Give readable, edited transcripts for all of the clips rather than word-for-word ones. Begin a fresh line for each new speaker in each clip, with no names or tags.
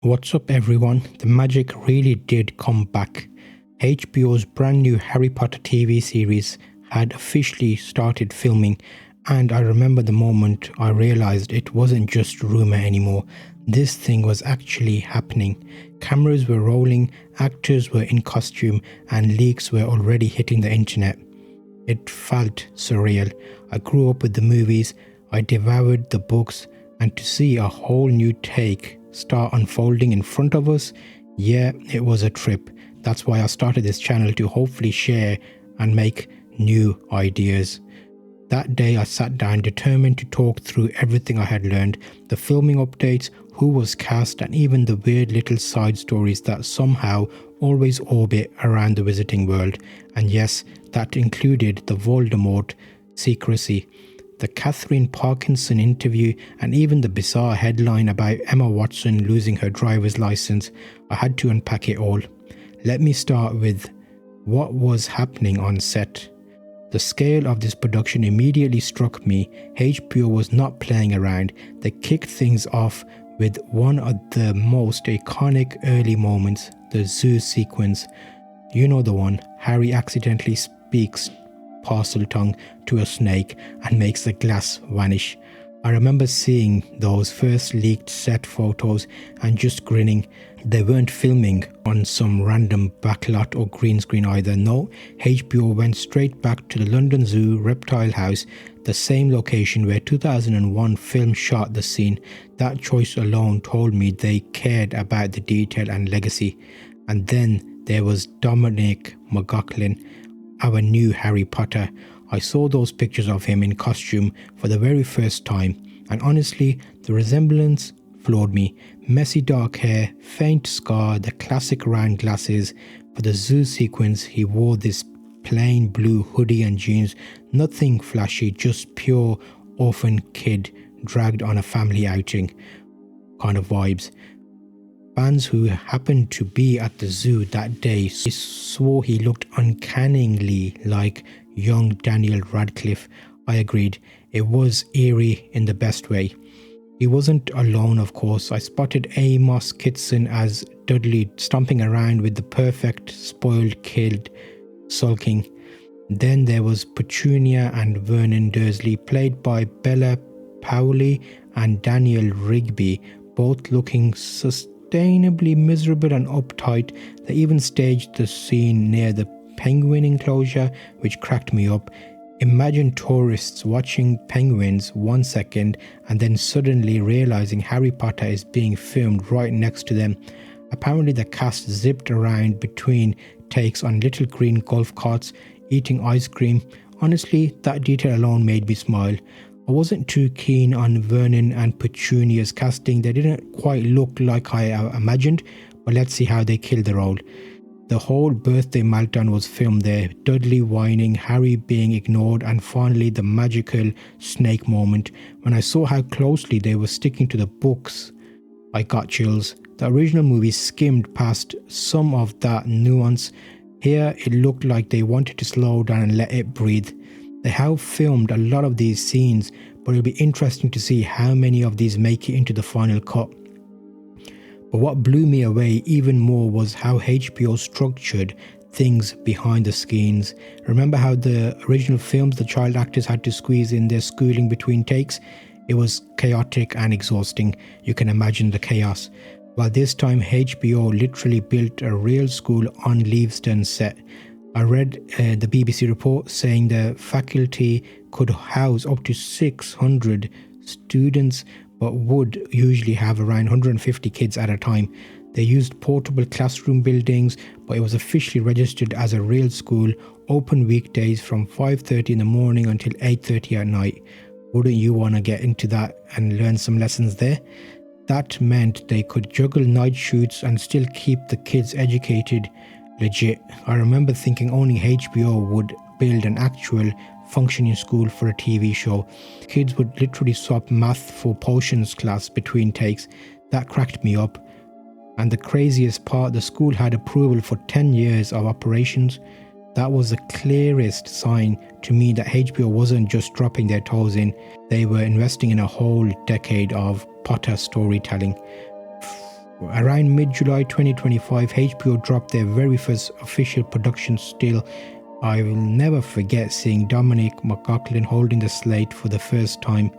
What's up everyone? The magic really did come back. HBO's brand new Harry Potter TV series had officially started filming, and I remember the moment I realized it wasn't just rumor anymore. This thing was actually happening. Cameras were rolling, actors were in costume, and leaks were already hitting the internet. It felt surreal. I grew up with the movies, I devoured the books, and to see a whole new take start unfolding in front of us, yeah, it was a trip. That's why I started this channel, to hopefully share and make new ideas. That day I sat down determined to talk through everything I had learned, the filming updates, who was cast, and even the weird little side stories that somehow always orbit around the Wizarding World. And yes, that included the Voldemort secrecy, the Catherine Parkinson interview, and even the bizarre headline about Emma Watson losing her driver's license. I had to unpack it all. Let me start with what was happening on set. The scale of this production immediately struck me. HBO was not playing around. They kicked things off with one of the most iconic early moments, the zoo sequence. You know the one. Harry accidentally speaks parcel tongue to a snake and makes the glass vanish. I remember seeing those first leaked set photos and just grinning. They weren't filming on some random backlot or green screen either. No, HBO went straight back to the London Zoo Reptile House, the same location where 2001 film shot the scene. That choice alone told me they cared about the detail and legacy. And then there was Dominic McLaughlin, our new Harry Potter. I saw those pictures of him in costume for the very first time, and honestly, the resemblance floored me. Messy dark hair, faint scar, the classic round glasses. For the zoo sequence, he wore this plain blue hoodie and jeans, nothing flashy, just pure orphan kid dragged on a family outing kind of vibes. Fans who happened to be at the zoo that day swore he looked uncannily like young Daniel Radcliffe. I agreed. It was eerie in the best way. He wasn't alone, of course. I spotted Amos Kitson as Dudley stomping around with the perfect spoiled kid sulking. Then there was Petunia and Vernon Dursley, played by Bella Powley and Daniel Rigby, both looking sustainably miserable and uptight. They even staged the scene near the penguin enclosure, which cracked me up. Imagine tourists watching penguins 1 second and then suddenly realizing Harry Potter is being filmed right next to them. Apparently the cast zipped around between takes on little green golf carts, eating ice cream. Honestly, that detail alone made me smile. I wasn't too keen on Vernon and Petunia's casting. They didn't quite look like I imagined, but let's see how they kill the role. The whole birthday meltdown was filmed there. Dudley whining, Harry being ignored, and finally the magical snake moment. When I saw how closely they were sticking to the books, I got chills. The original movie skimmed past some of that nuance. Here it looked like they wanted to slow down and let it breathe. They have filmed a lot of these scenes, but it'll be interesting to see how many of these make it into the final cut. But what blew me away even more was how HBO structured things behind the scenes. Remember how the original films, the child actors had to squeeze in their schooling between takes? It was chaotic and exhausting. You can imagine the chaos. While this time HBO literally built a real school on Leavesden set. I read the BBC report saying the faculty could house up to 600 students, but would usually have around 150 kids at a time. They used portable classroom buildings, but it was officially registered as a real school, open weekdays from 5:30 in the morning until 8:30 at night. Wouldn't you want to get into that and learn some lessons there? That meant they could juggle night shoots and still keep the kids educated. Legit. I remember thinking only HBO would build an actual functioning school for a TV show. Kids would literally swap math for potions class between takes. That cracked me up. And the craziest part, the school had approval for 10 years of operations. That was the clearest sign to me that HBO wasn't just dropping their toes in. They were investing in a whole decade of Potter storytelling. Around mid-July 2025, HBO dropped their very first official production still. I will never forget seeing Dominic McLaughlin holding the slate for the first time,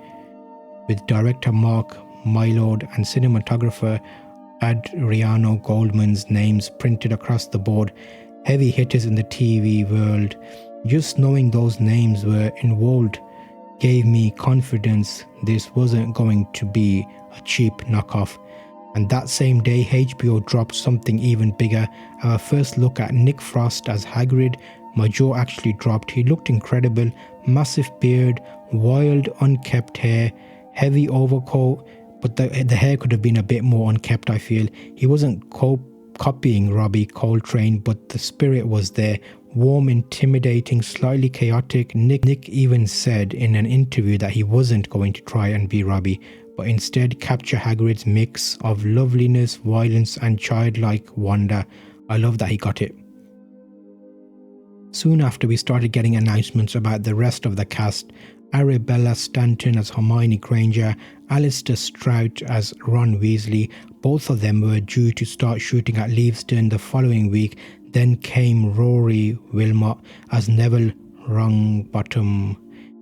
with director Mark Mylord and cinematographer Adriano Goldman's names printed across the board. Heavy hitters in the TV world. Just knowing those names were involved gave me confidence this wasn't going to be a cheap knockoff. And that same day, HBO dropped something even bigger. Our first look at Nick Frost as Hagrid. My jaw actually dropped. He looked incredible. Massive beard, wild, unkept hair, heavy overcoat, but the hair could have been a bit more unkept, I feel. He wasn't copying Robbie Coltrane, but the spirit was there. Warm, intimidating, slightly chaotic. Nick even said in an interview that he wasn't going to try and be Robbie, but instead capture Hagrid's mix of loveliness, violence and childlike wonder. I love that he got it. Soon after, we started getting announcements about the rest of the cast. Arabella Stanton as Hermione Granger, Alistair Strout as Ron Weasley. Both of them were due to start shooting at Leavesden the following week. Then came Rory Wilmot as Neville Longbottom,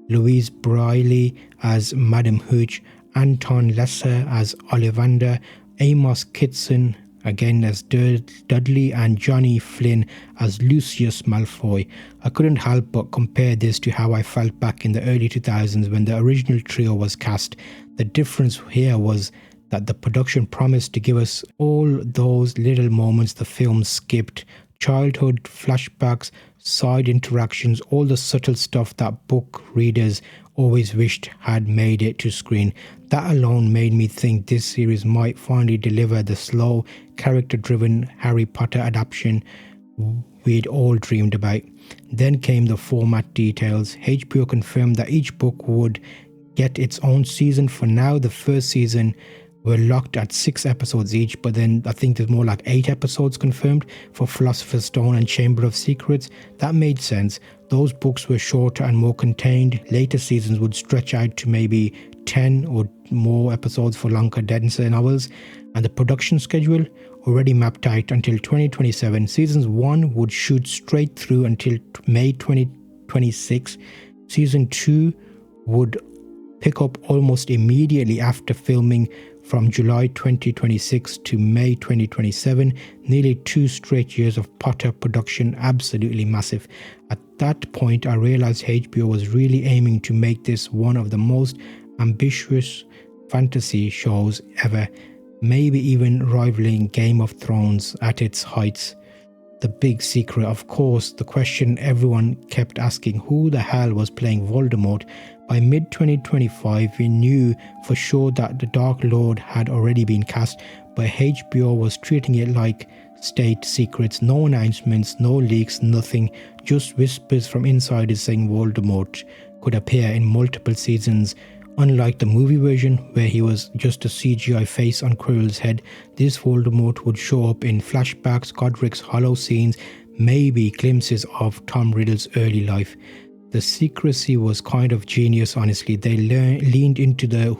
Louise Briley as Madam Hooch, Anton Lesser as Ollivander, Amos Kitson again as Dudley, and Johnny Flynn as Lucius Malfoy. I couldn't help but compare this to how I felt back in the early 2000s when the original trio was cast. The difference here was that the production promised to give us all those little moments the film skipped. Childhood flashbacks, side interactions, all the subtle stuff that book readers always wished had made it to screen. That alone made me think this series might finally deliver the slow, character-driven Harry Potter adaptation we'd all dreamed about. Then came the format details. HBO confirmed that each book would get its own season. For now, the first season were locked at 6 episodes each, but then I think there's more like 8 episodes confirmed for Philosopher's Stone and Chamber of Secrets. That made sense. Those books were shorter and more contained. Later seasons would stretch out to maybe 10 or more episodes for longer, denser novels. And the production schedule already mapped out until 2027. Seasons 1 would shoot straight through until May 2026. Season 2 would pick up almost immediately after filming from July 2026 to May 2027. Nearly 2 straight years of Potter production, absolutely massive. At that point, I realized HBO was really aiming to make this one of the most ambitious fantasy shows ever, maybe even rivaling Game of Thrones at its heights. The big secret, of course, the question everyone kept asking, who the hell was playing Voldemort? By mid-2025, we knew for sure that the Dark Lord had already been cast, but HBO was treating it like state secrets. No announcements, no leaks, nothing. Just whispers from insiders saying Voldemort could appear in multiple seasons. Unlike the movie version, where he was just a CGI face on Quirrell's head, this Voldemort would show up in flashbacks, Godric's hollow scenes, maybe glimpses of Tom Riddle's early life. The secrecy was kind of genius, honestly. They leaned into the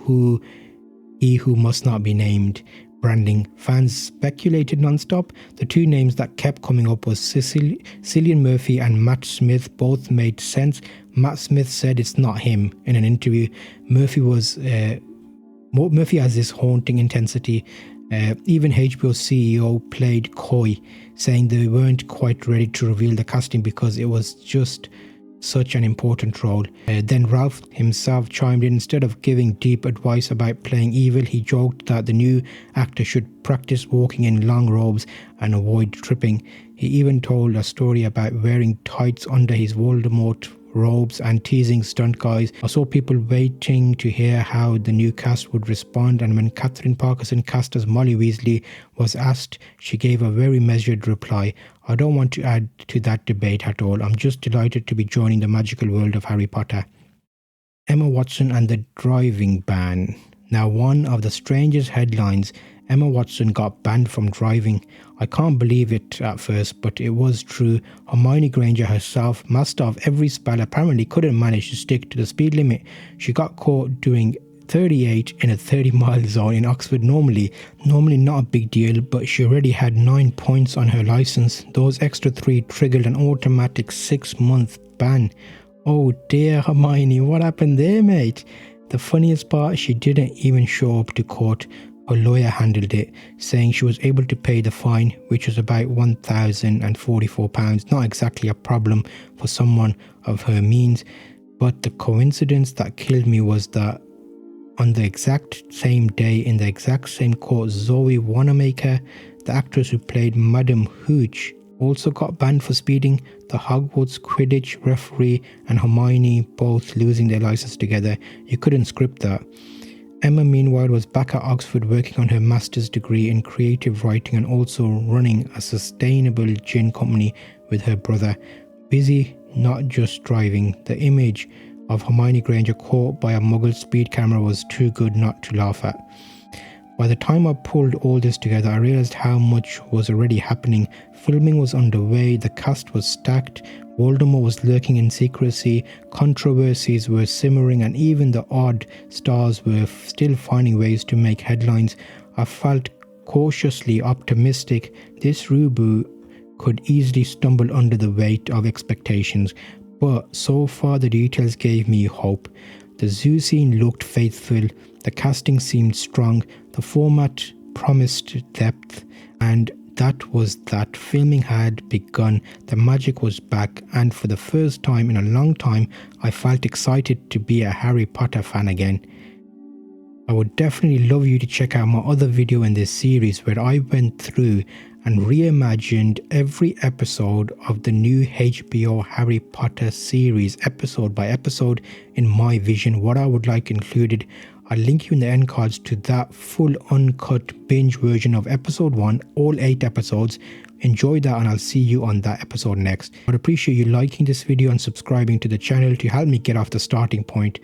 he who must not be named branding. Fans speculated non-stop. The two names that kept coming up was Cillian Murphy and Matt Smith. Both made sense. Matt Smith said it's not him in an interview. Murphy has this haunting intensity. Even HBO CEO played coy, saying they weren't quite ready to reveal the casting because it was just such an important role. Then Ralph himself chimed in. Instead of giving deep advice about playing evil, he joked that the new actor should practice walking in long robes and avoid tripping. He even told a story about wearing tights under his Voldemort robes and teasing stunt guys. I saw people waiting to hear how the new cast would respond, and when Catherine Parkinson, cast as Molly Weasley, was asked, she gave a very measured reply. I don't want to add to that debate at all. I'm just delighted to be joining the magical world of Harry Potter. Emma Watson and the driving ban. Now, one of the strangest headlines, Emma Watson got banned from driving. I can't believe it at first, but it was true. Hermione Granger herself, master of every spell, apparently couldn't manage to stick to the speed limit. She got caught doing 38 in a 30-mile zone in Oxford normally not a big deal, but she already had 9 points on her license. Those extra 3 triggered an automatic 6-month ban. Oh dear, Hermione, what happened there, mate? The funniest part, she didn't even show up to court. Her lawyer handled it, saying she was able to pay the fine, which was about £1,044. Not exactly a problem for someone of her means, but the coincidence that killed me was that on the exact same day in the exact same court, Zoe Wanamaker, the actress who played Madame Hooch, also got banned for speeding. The Hogwarts Quidditch referee and Hermione both losing their license together. You couldn't script that. Emma, meanwhile, was back at Oxford working on her master's degree in creative writing and also running a sustainable gin company with her brother. Busy, not just driving. The image of Hermione Granger caught by a muggle speed camera was too good not to laugh at. By the time I pulled all this together, I realized how much was already happening. Filming was underway, the cast was stacked, Voldemort was lurking in secrecy, controversies were simmering, and even the odd stars were still finding ways to make headlines. I felt cautiously optimistic. This reboot could easily stumble under the weight of expectations, but so far the details gave me hope. The zoo scene looked faithful, the casting seemed strong, the format promised depth, and that was that. Filming had begun, the magic was back, and for the first time in a long time, I felt excited to be a Harry Potter fan again. I would definitely love you to check out my other video in this series where I went through and reimagined every episode of the new HBO Harry Potter series, episode by episode, in my vision, what I would like included. I'll link you in the end cards to that full uncut binge version of episode 1, all 8 episodes. Enjoy that, and I'll see you on that episode next. I'd appreciate you liking this video and subscribing to the channel to help me get off the starting point.